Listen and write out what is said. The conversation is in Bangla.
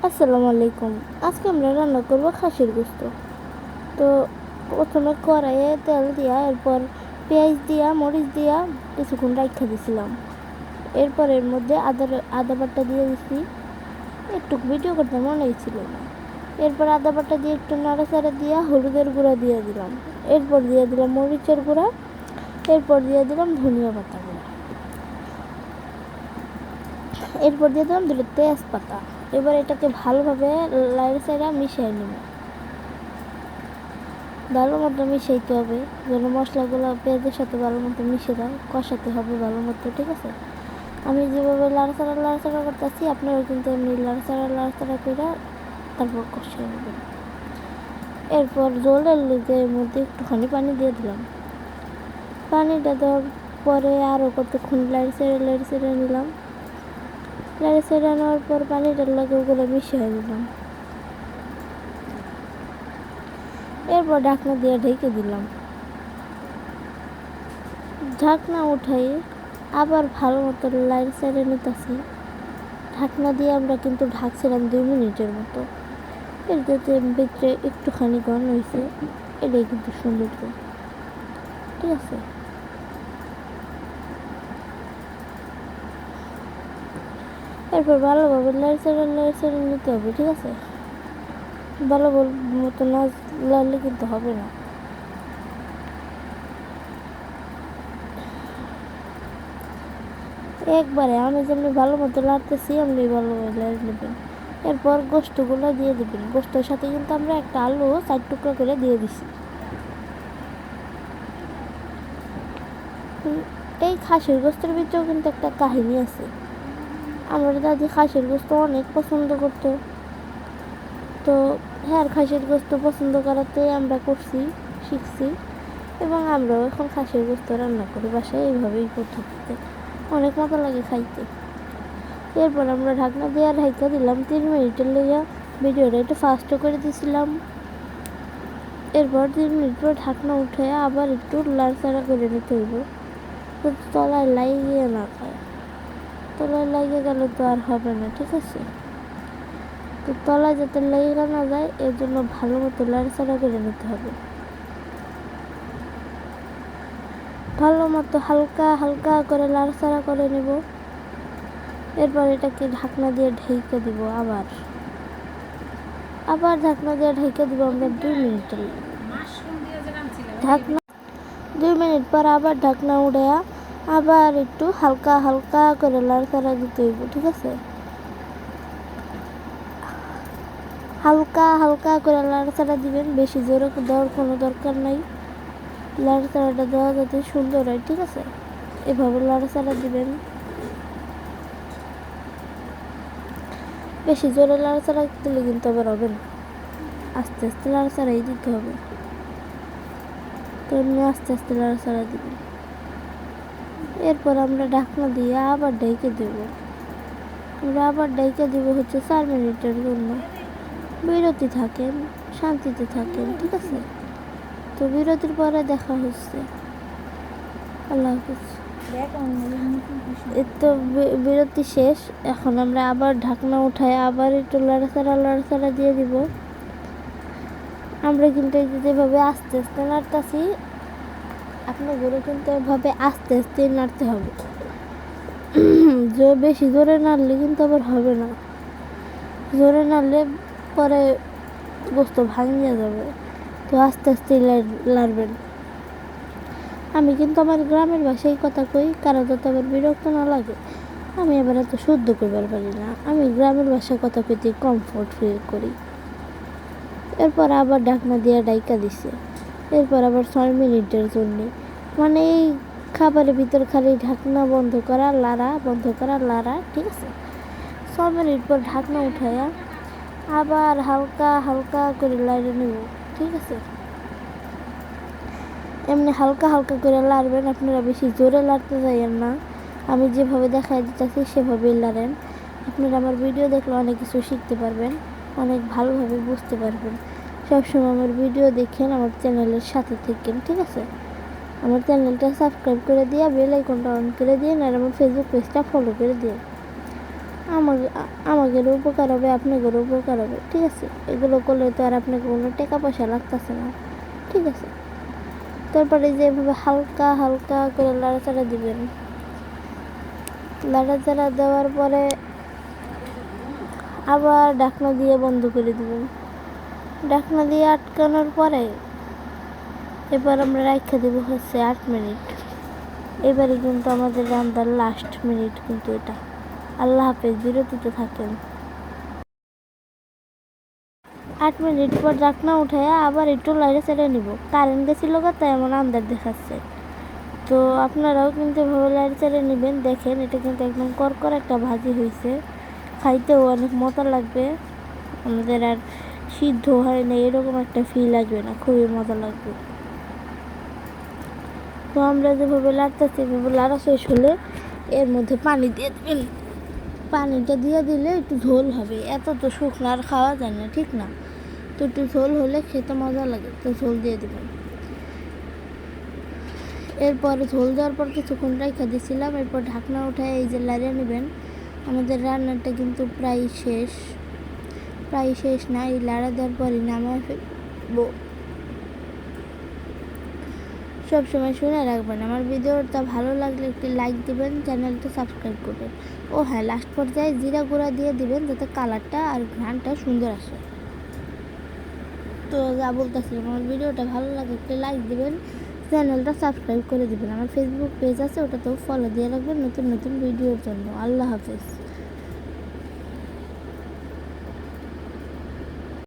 আসসালামু আলাইকুম। আজকে আমরা রান্না করব খাসির গোস্ত। তো প্রথমে কড়াইয়ে তেল দিয়া, এরপর পেঁয়াজ দিয়া, মরিচ দিয়া কিছুক্ষণ রাইখা দিছিলাম। এরপর এর মধ্যে আদা বাটা দিয়ে দিছি। একটু ভিডিও করতে মনে ছিল না। এরপর আদা বাটা দিয়ে একটু নাড়াচাড়া দিয়া হলুদের গুঁড়া দিয়ে দিলাম। এরপর দিয়ে দিলাম মরিচের গুঁড়া। এরপর দিয়ে দিলাম ধনিয়া পাতা গুঁড়া। এরপর দিয়ে দিলাম দুটো তেজপাতা। এবার এটাকে ভালোভাবে লাড়াচাড়া মিশিয়ে নেব। ভালো মতো মিশাইতে হবে, যেন মশলাগুলো পেঁয়াজের সাথে ভালো মতো মিশে যায়, কষাতে হবে ভালো মতো, ঠিক আছে? আমি যেভাবে লাড়াচাড়া করতেছি, আপনারা কিন্তু এমনি লাড়াচাড়া করে তারপর কষিয়ে নেবেন। এরপর জলের এর মধ্যে একটুখানি পানি দিয়ে দিলাম। পানিটা দেওয়ার পরে আরও কতক্ষণ লাড়াচাড়া নিলাম। লাড়াচাড়া নেওয়ার পর পানিটার লাগে ওগুলো মিশিয়ে দিলাম। এরপর ঢাকনা দিয়ে ঢেকে দিলাম। ঢাকনা উঠাই আবার ভালো মতো লাড়াচাড়া নিতেছি। ঢাকনা দিয়ে আমরা কিন্তু ঢাকছিলাম 2 মিনিটের মতো। এর যাতে ভিতরে একটুখানি ঘন হয়েছে, এটাই কিন্তু সৌন্দর্য, ঠিক আছে? এরপর ভালোভাবে লাড়াচাড়া নিতে হবে, ঠিক আছে? ভালো মতো না লাড়লে কিন্তু হবে না। একবারে আমি যেমনি ভালো মতো লাড়তেছি, আপনি ভালোভাবে লাড়ে নেবেন। এরপর গোস্তগুলো দিয়ে দেবেন। গোস্তের সাথে কিন্তু আমরা একটা আলু 4 টুকরা করে দিয়ে দিছি। এই খাসির গোস্তের ভিতরেও কিন্তু একটা কাহিনী আছে। আমার দাদি খাসির গোস্ত অনেক পছন্দ করতো। তো হ্যাঁ, খাসির গোস্ত পছন্দ করাতে আমরা শিখছি এবং আমরাও এখন খাসির গোস্ত রান্না করি বাসায় এইভাবেই পদ্ধতিতে। অনেক মজা লাগে খাইতে। এরপর আমরা ঢাকনা দিয়ে ঢাকা দিলাম 3 মিনিটের লেগে। ভিডিওটা একটু ফাস্টও করে দিয়েছিলাম। এরপর 3 মিনিট পর ঢাকনা উঠে আবার একটু লাড়াচাড়া করে নিতে হইব, তলায় লাগিয়ে না যায়। তলায় লাগিয়ে গেলে তো আর হবে না, ঠিক আছে? তো তলায় যাতে লেগে না যায়, এর জন্য ভালো মতো লাড়াচাড়া করে নিতে হবে। ভালো মতো হালকা করে লাড়াচাড়া করে নেব। এরপর এটাকে ঢাকনা দিয়ে ঢেকে দিব। আবার ঢাকনা দিয়ে ঢেকে দিব আমরা 2 মিনিটের। ঢাকনা 2 মিনিট পর আবার ঢাকনা উঠে আবার একটু হালকা করে লাড়াচাড়া দিতে হইব, ঠিক আছে? হালকা করে লাড়াচাড়া দিবেন, বেশি জোরে দেওয়ার কোনো দরকার নাই। লাড়াচাড়াটা দেওয়া যাতে সুন্দর হয়, ঠিক আছে? এভাবে লাড়াচাড়া দিবেন। বেশি জোরে লাড়াচাড়া দিলে কিন্তু আবার হবে না। আস্তে আস্তে লাড়াচাড়াই দিতে হবে। তো এমনি আস্তে লাড়াচাড়া দিবেন। এরপর আমরা ঢাকনা দিয়ে আবার ঢেকে দেব। আমরা আবার ঢেকে দেব হচ্ছে 4 মিনিটের জন্য। বিরতি থাকেন, শান্তিতে থাকেন, ঠিক আছে? তো বিরতির পরে দেখা হচ্ছে। আল্লাহ হাফিজ। তো বিরতি শেষ। এখন আমরা আবার ঢাকনা উঠায় আবার একটু লাড়াচাড়া দিয়ে দিব। আমরা কিন্তু এই যেভাবে আস্তে নাড়তেছি, আপনার ঘরে কিন্তু এভাবে আস্তে নাড়তে হবে। বেশি জোরে নাড়লে কিন্তু আবার হবে না। জোরে নাড়লে পরে গোস্ত ভাঙিয়ে যাবে। তো আস্তে লাড়বেন। আমি কিন্তু আমার গ্রামের ভাষায় কথা কই, কারো যাতে আবার বিরক্ত না লাগে। আমি আবার এত শুদ্ধ করবার পারি না। আমি গ্রামের ভাষায় কথা কইতে কমফোর্ট ফিল করি। এরপর আবার ঢাকনা দিয়ে ডাইকা দিছে। এরপর আবার 6 মিনিটের জন্যে, মানে এই খাবারের ভিতর খালি ঢাকনা বন্ধ করা লাড়া, ঠিক আছে? 6 মিনিট পর ঢাকনা উঠায়া আবার হালকা করে লাড়ে নেব, ঠিক আছে? এমনি হালকা করে লাড়বেন, আপনারা বেশি জোরে লাড়তে যাইয়েন না। আমি যেভাবে দেখাই দিতেছি সেভাবেই লাড়েন। আপনারা আমার ভিডিও দেখলে অনেক কিছু শিখতে পারবেন, অনেক ভালোভাবে বুঝতে পারবেন। সবসময় আমার ভিডিও দেখেন, আমার চ্যানেলের সাথে থাকেন, ঠিক আছে? আমার চ্যানেলটা সাবস্ক্রাইব করে দিয়ে বেল আইকনটা অন করে দিন, আর আমার ফেসবুক পেজটা ফলো করে দিন। আমাদেরও উপকার হবে, আপনাদেরও উপকার হবে, ঠিক আছে? এগুলো করলে তো আর আপনাকে কোনো টাকা পয়সা লাগতেছে না, ঠিক আছে? তারপরে যে এভাবে হালকা হালকা করে লাড়াচাড়া দিবেন। লাড়াচাড়া দেওয়ার পরে আবার ঢাকনা দিয়ে বন্ধ করে দিবেন। ঢাকনা দিয়ে আটকানোর পরে এবার আমরা রাখা দেবো হচ্ছে 8 মিনিট। এবারে কিন্তু আমাদের রান্নার লাস্ট মিনিট কিন্তু এটা। আল্লাহ হাফেজ, বিরতিতে থাকেন। 8 মিনিট পর ঢাকনা উঠায় আবার একটু লাইটে ছেড়ে নিব। কারেন্ট গেছিল তাই এমন আন্দাজ দেখাচ্ছে। তো আপনারাও কিন্তু এভাবে লাইটে ছেড়ে নেবেন। দেখেন এটা কিন্তু একদম করকর একটা ভাজি হয়েছে, খাইতেও অনেক মজা লাগবে। আমাদের আর সিদ্ধ হয় না এরকম একটা ফিল আসবে না, খুবই মজা লাগবে। তো আমরা যেভাবে লাড়তেছি এভাবে লাড়া শেষ হলে এর মধ্যে পানি দিয়ে দেবেন। পানিটা দিয়ে দিলে একটু ঝোল হবে, এত তো শুকনো আর খাওয়া যায় না, ঠিক না? তো একটু ঝোল হলে খেতে মজা লাগে, তো ঝোল দিয়ে দেবেন। এরপরে ঝোল দেওয়ার পর কিছুক্ষণ রেখে দিয়েছিলাম। এরপর ঢাকনা উঠায় এই যে লাড়িয়ে নেবেন। আমাদের রান্নাটা কিন্তু প্রায় শেষ না, এই লাড়া দেওয়ার পরই নামায় ফেলবো। সবসময় শুনে রাখবেন, আমার ভিডিওটা ভালো লাগলে একটি লাইক দিবেন, চ্যানেলটা সাবস্ক্রাইব করবেন। ও হ্যাঁ, লাস্ট পর্যায়ে জিরা গুঁড়া দিয়ে দিবেন যাতে কালারটা আর ঘ্রাণটা সুন্দর আসে। তো যা বলতেছিলাম, আমার ভিডিওটা ভালো লাগে একটি লাইক দিবেন, চ্যানেলটা সাবস্ক্রাইব করে দিবেন। আমার ফেসবুক পেজ আছে, ওটাতেও ফলো দিয়ে রাখবেন নতুন নতুন ভিডিওর জন্য। আল্লাহ হাফেজ।